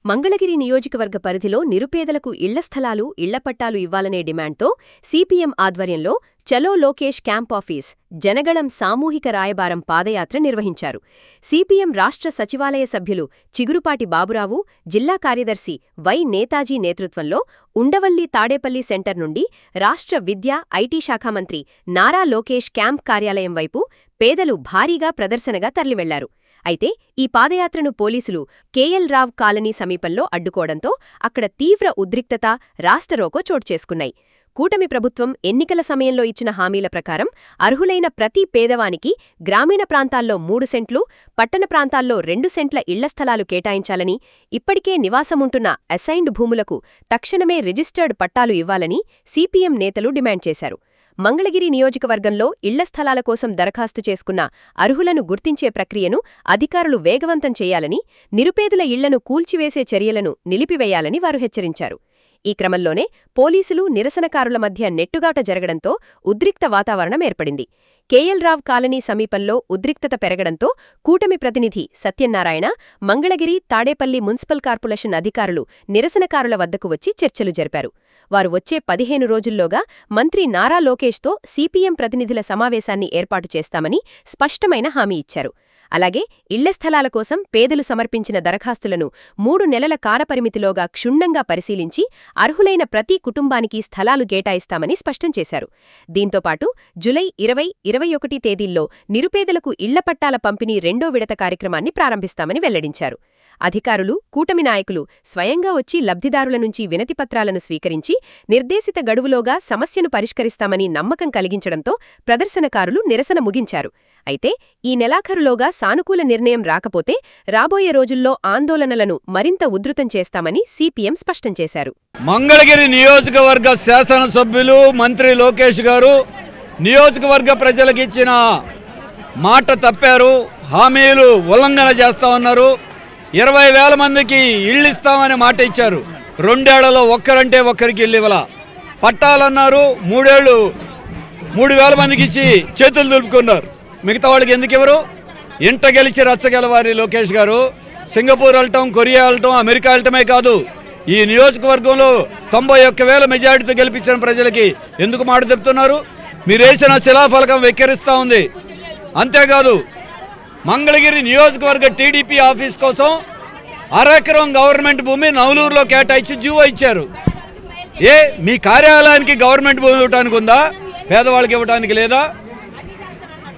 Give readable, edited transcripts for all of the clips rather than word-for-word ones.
మంగళగిరి నియోజకవర్గ పరిధిలో నిరుపేదలకు ఇళ్ల స్థలాలు, ఇళ్ల పట్టాలు ఇవ్వాలనే డిమాండ్తో సిపిఎం ఆధ్వర్యంలో చలో లోకేష్ క్యాంప్ ఆఫీస్ జనగళం సామూహిక రాయబారం పాదయాత్ర నిర్వహించారు. సిపిఎం రాష్ట్ర సచివాలయ సభ్యులు చిగురుపాటి బాబురావు, జిల్లా కార్యదర్శి వై నేతాజీ నేతృత్వంలో ఉండవల్లి తాడేపల్లి సెంటర్ నుండి రాష్ట్ర విద్యా, ఐటీ శాఖ మంత్రి నారా లోకేష్ క్యాంప్ కార్యాలయం వైపు పేదలు భారీగా ప్రదర్శనగా తరలివెళ్లారు. అయితే ఈ పాదయాత్రను పోలీసులు కేఎల్ రావ్ కాలనీ సమీపంలో అడ్డుకోవడంతో అక్కడ తీవ్ర ఉద్రిక్తత, రాస్టారోకో చోటుచేసుకున్నాయి. కూటమి ప్రభుత్వం ఎన్నికల సమయంలో ఇచ్చిన హామీల ప్రకారం అర్హులైన ప్రతి పేదవానికి గ్రామీణ ప్రాంతాల్లో 3 సెంట్లు, పట్టణ ప్రాంతాల్లో 2 సెంట్ల ఇళ్ల స్థలాలు కేటాయించాలని, ఇప్పటికే నివాసముంటున్న అసైన్డ్ భూములకు తక్షణమే రిజిస్టర్డ్ పట్టాలు ఇవ్వాలని సిపిఎం నేతలు డిమాండ్ చేశారు. మంగళగిరి నియోజకవర్గంలో ఇళ్ల స్థలాల కోసం దరఖాస్తు చేసుకున్న అర్హులను గుర్తించే ప్రక్రియను అధికారులు వేగవంతం చేయాలని, నిరుపేదల ఇళ్లను కూల్చివేసే చర్యలను నిలిపివేయాలని వారు హెచ్చరించారు. ఈ క్రమంలోనే పోలీసులు, నిరసనకారుల మధ్య నెట్టుగాట జరగడంతో ఉద్రిక్త వాతావరణం ఏర్పడింది. కేఎల్ రావ్ కాలనీ సమీపంలో ఉద్రిక్తత పెరగడంతో కూటమి ప్రతినిధి సత్యనారాయణ, మంగళగిరి, తాడేపల్లి మున్సిపల్ కార్పొరేషన్ అధికారులు నిరసనకారుల వద్దకు వచ్చి చర్చలు జరిపారు. వారు వచ్చే 15 రోజుల్లోగా మంత్రి నారా లోకేష్తో సిపిఎం ప్రతినిధుల సమావేశాన్ని ఏర్పాటు చేస్తామని స్పష్టమైన హామీ ఇచ్చారు. అలాగే ఇళ్ల స్థలాల కోసం పేదలు సమర్పించిన దరఖాస్తులను 3 నెలల కాలపరిమితిలోగా క్షుణ్ణంగా పరిశీలించి అర్హులైన ప్రతి కుటుంబానికి స్థలాలు కేటాయిస్తామని స్పష్టం చేశారు. దీంతోపాటు జూలై 20, 21 తేదీల్లో నిరుపేదలకు ఇళ్ల పట్టాల పంపిణీ 2వ విడత కార్యక్రమాన్ని ప్రారంభిస్తామని వెల్లడించారు. అధికారులు, కూటమి నాయకులు స్వయంగా వచ్చి లబ్ధిదారుల నుంచి వినతిపత్రాలను స్వీకరించి నిర్దేశిత గడువులోగా సమస్యను పరిష్కరిస్తామని నమ్మకం కలిగించడంతో ప్రదర్శనకారులు నిరసన ముగించారు. అయితే ఈ నెలాఖరులోగా సానుకూల నిర్ణయం రాకపోతే రాబోయే రోజుల్లో ఆందోళనలను మరింత ఉధృతం చేస్తామని సిపిఎం స్పష్టం చేశారు. మంగళగిరి నియోజకవర్గ శాసనసభ్యులు మంత్రి లోకేష్ గారు నియోజకవర్గ ప్రజలకు ఇచ్చిన మాట తప్పారు. హామీలు ఉల్లంఘన చేస్తా ఉన్నారు. 20,000 మందికి ఇళ్ళు ఇస్తామని మాట ఇచ్చారు. 2 ఏళ్లలో ఒక్కరంటే ఒక్కరికి ఇల్లు ఇవ్వాల. పట్టాలన్నారు, 3 ఏళ్ళు 3,000 మందికి ఇచ్చి చేతులు దులుపుకున్నారు. మిగతా వాళ్ళకి ఎందుకు ఇవ్వరు? ఇంట గెలిచి రచ్చగలవారి లోకేష్ గారు సింగపూర్ వెళ్ళటం, కొరియా వెళ్ళటం, అమెరికా వెళ్ళటమే కాదు, ఈ నియోజకవర్గంలో 91,000 మెజారిటీతో గెలిపించిన ప్రజలకి ఎందుకు మాట చెప్తున్నారు? మీరేసిన శిలాఫలకం వెక్కిరిస్తూ ఉంది. అంతేకాదు, మంగళగిరి నియోజకవర్గ టీడీపీ ఆఫీస్ కోసం 1/2 ఎకరం గవర్నమెంట్ భూమి నవలూరులో కేటాయించి జీవో ఇచ్చారు. మీ కార్యాలయానికి గవర్నమెంట్ భూమి ఇవ్వడానికి ఉందా? పేదవాళ్ళకి ఇవ్వడానికి లేదా?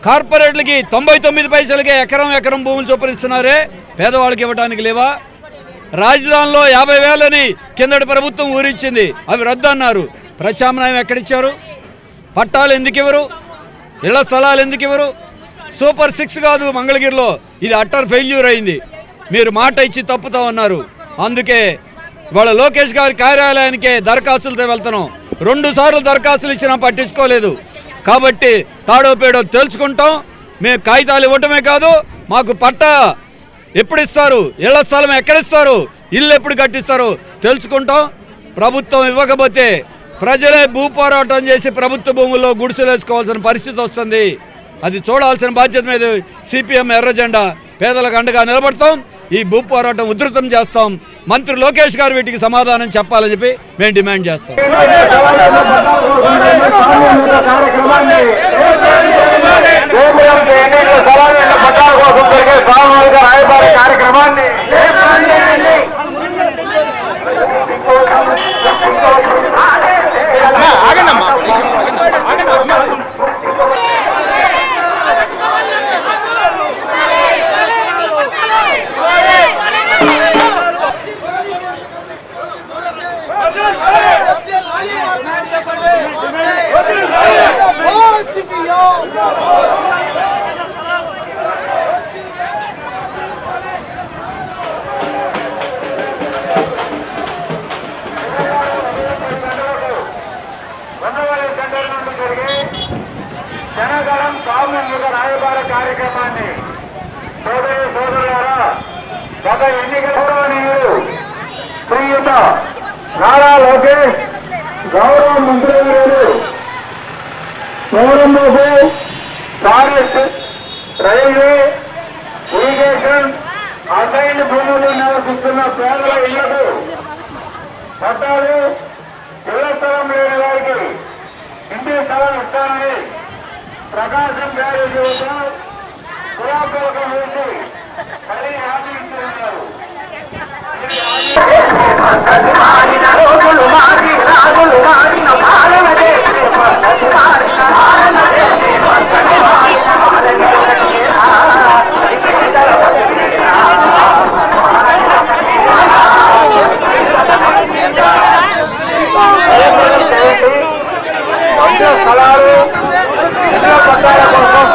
కార్పొరేట్లకి 99 పైసలకే ఎకరం భూములు చొప్పరిస్తున్నారే, పేదవాళ్ళకి ఇవ్వడానికి లేవా? రాజధానిలో 50,000 కిందటి ప్రభుత్వం ఊరిచ్చింది, అవి రద్దు అన్నారు. ప్రత్యామ్నాయం ఎక్కడిచ్చారు? పట్టాలు ఎందుకు ఇవ్వరు? ఇళ్ల స్థలాలు ఎందుకు ఇవ్వరు? సూపర్ 6 కాదు మంగళగిరిలో, ఇది అట్టర్ ఫెయిల్యూర్ అయింది. మీరు మాట ఇచ్చి తప్పుతా ఉన్నారు. అందుకే వాళ్ళ లోకేష్ గారి కార్యాలయానికే దరఖాస్తులతో వెళ్తున్నాం. 2 సార్లు దరఖాస్తులు ఇచ్చినా పట్టించుకోలేదు. కాబట్టి తాడోపేడో తెలుసుకుంటాం. మేము కాగితాలు ఇవ్వటమే కాదు, మాకు పట్టా ఎప్పుడు ఇస్తారు, ఇళ్ల స్థలం ఎక్కడిస్తారు, ఇల్లు ఎప్పుడు కట్టిస్తారు తెలుసుకుంటాం. ప్రభుత్వం ఇవ్వకపోతే ప్రజలే భూ పోరాటం చేసి ప్రభుత్వ భూముల్లో గుడిసెలు వేసుకోవాల్సిన పరిస్థితి వస్తుంది. అది చూడాల్సిన బాధ్యత మీద సిపిఎం ఎర్రజెండా పేదలకు అండగా నిలబడతాం. ఈ భూ పోరాటం ఉధృతం చేస్తాం. మంత్రి లోకేష్ గారు వీటికి సమాధానం చెప్పాలని చెప్పి మేము డిమాండ్ చేస్తాం. జనగణం సామూహిక రాయబార కార్యక్రమాన్ని సోదరులారా, గత ఎన్నికల గౌరవనీయులు శ్రీయుత నారా లోకేష్ గౌరవ మంత్రివర్యులు పౌరంలోపు ఫారెస్ట్, రైల్వే, ఇరిగేషన్, అసైన్డ్ భూములు నివసిస్తున్న నివసిస్తున్న పేదల ఇళ్లకు పట్టాలు, ఇళ్ల స్థలం లేని వారికి ఇంటి స్థలం ఇస్తానని ప్రకాశం బ్యారేజీ వద్ద కులాపలకం వేసి మరీ హామీ ఇస్తున్నారు. స్థలాలు ఇళ్ల పట్టాల కోసం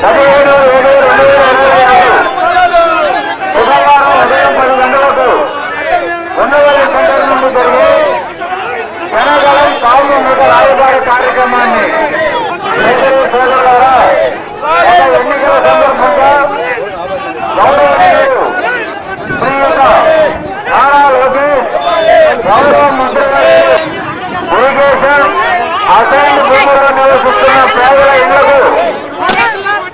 17/7/2025 బుధవారం ఉదయం 10 గంటలకు ఉండవల్లి సెంటర్ నుండి జరిగే జనగలం సామూహిక రాయబార కార్యక్రమాన్ని సోదరులారా ఎన్నికల సందర్భంగా గౌరవనీయులు శ్రీయుత నారా లోకేష్ గౌరవ మంత్రి గారు ఇరిగేషన్ అసైన్ భూముల్లో నివసిస్తున్న పేదల ఇళ్లకు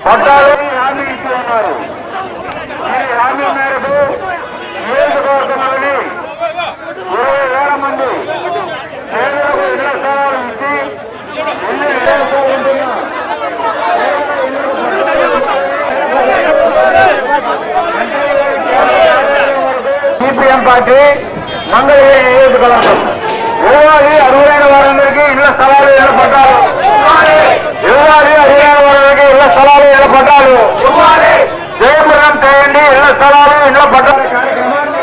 పట్టాలని హామీ ఇస్తున్నారు. ఈ హామీ మేరకు నియోజకవర్గంలోని 20,000 మంది పేదలకు ఇళ్ల స్థలాలు ఇచ్చి ఇల్లు నిర్వహిస్తూ ఉంటున్న సిపిఎం పార్టీ మంగళగిరి నియోజకవర్గం ఇవ్వాలి. అర్హులైన వారందరికీ ఇళ్ల స్థలాలు, ఇళ్ల పట్టాలు ఇవ్వాలి. అర్హులైన వారందరికీ ఇళ్ల స్థలాలు, ఇళ్ల పట్టాలు జయప్రదం చేయండి. ఇళ్ల స్థలాలు, ఇళ్ల పట్టాలు కార్యక్రమాన్ని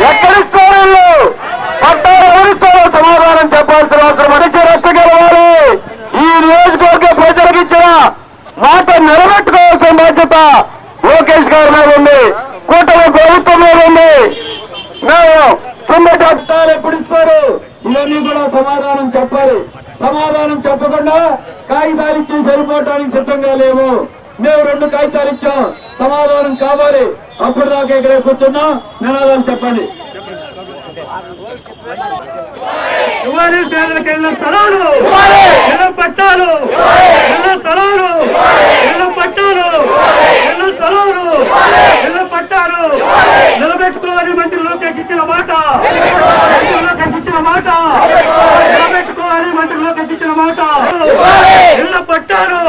ఎక్కడిస్తారు పట్టాలు ఎవరిస్తారో సమాధానం చెప్పాల్సిన అవసరం మనిషి రచ్చ గెలవాలి. ఈ నియోజకవర్గ ప్రజలకు ఇచ్చిన మాట నిలబెట్టుకోవాల్సిన బాధ్యత లోకేష్ గారి మీద ఉంది, కూటమి ప్రభుత్వం మీద ఉంది. మేము పట్టాలు ఎప్పుడు ఇస్తారు ఇవన్నీ కూడా సమాధానం చెప్పాలి. సమాధానం చెప్పకుండా కాగితాలు ఇచ్చి సరిపోవటానికి సిద్ధంగా లేవు. మేము 2 కాగితాలు ఇచ్చాం, సమాధానం కావాలి. అప్పుడు దాకా ఇక్కడే కూర్చున్నాం. నినాదాలు చెప్పండి. ఇవ్వాలి పేదలకు ఇళ్ల స్థలాలు, ఇళ్ల పట్టాలు, ఇళ్ల స్థలాలు, ఇళ్ల పట్టాలు, ఇళ్ల స్థలాలు, ఇళ్ల పట్టాలు నిలబెట్టుకోవాలి. మంత్రి లోకేష్ ఇచ్చిన మాట, లోకేష్ ఇచ్చిన మాట నిలబెట్టుకోవాలి. మంత్రి లోకేష్ ఇచ్చిన మాట. ఇళ్ల పట్టాలు,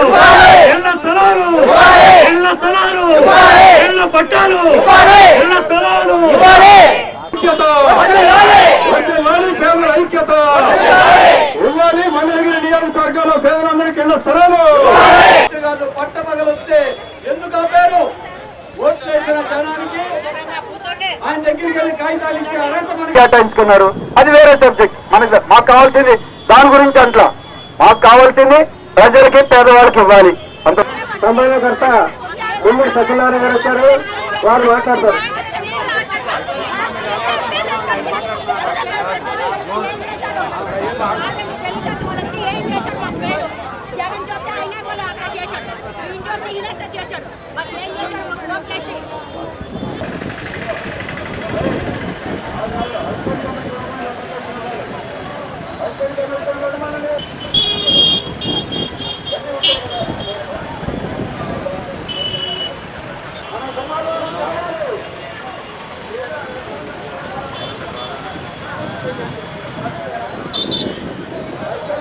ఇళ్ల స్థలాలు, ఇళ్ల స్థలాలు, ఇళ్ల పట్టాలు, ఇళ్ల స్థలాలు పేదల ఐక్యత ఇవ్వాలి. మంగళగిరి నియోజకవర్గంలో పేదలందరికీ ఇళ్ల స్థలాలు. పట్టపగలొస్తే ఎందుకు ఆపారు? ఓట్లు వేసిన జనానికి ఆయన దగ్గరికి వెళ్ళి కాగితాలు ఇచ్చి అర్హత కేటాయించుకున్నారు. అది వేరే సబ్జెక్ట్. మాకు కావాల్సింది దాని గురించి అంట్లా. మాకు కావాల్సింది ప్రజలకి, పేదవాళ్ళకి ఇవ్వాలి. అంత సమన్వయకర్త గుమ్మడి సత్యనారాయణ గారు వచ్చారు, వారు మాట్లాడతారు.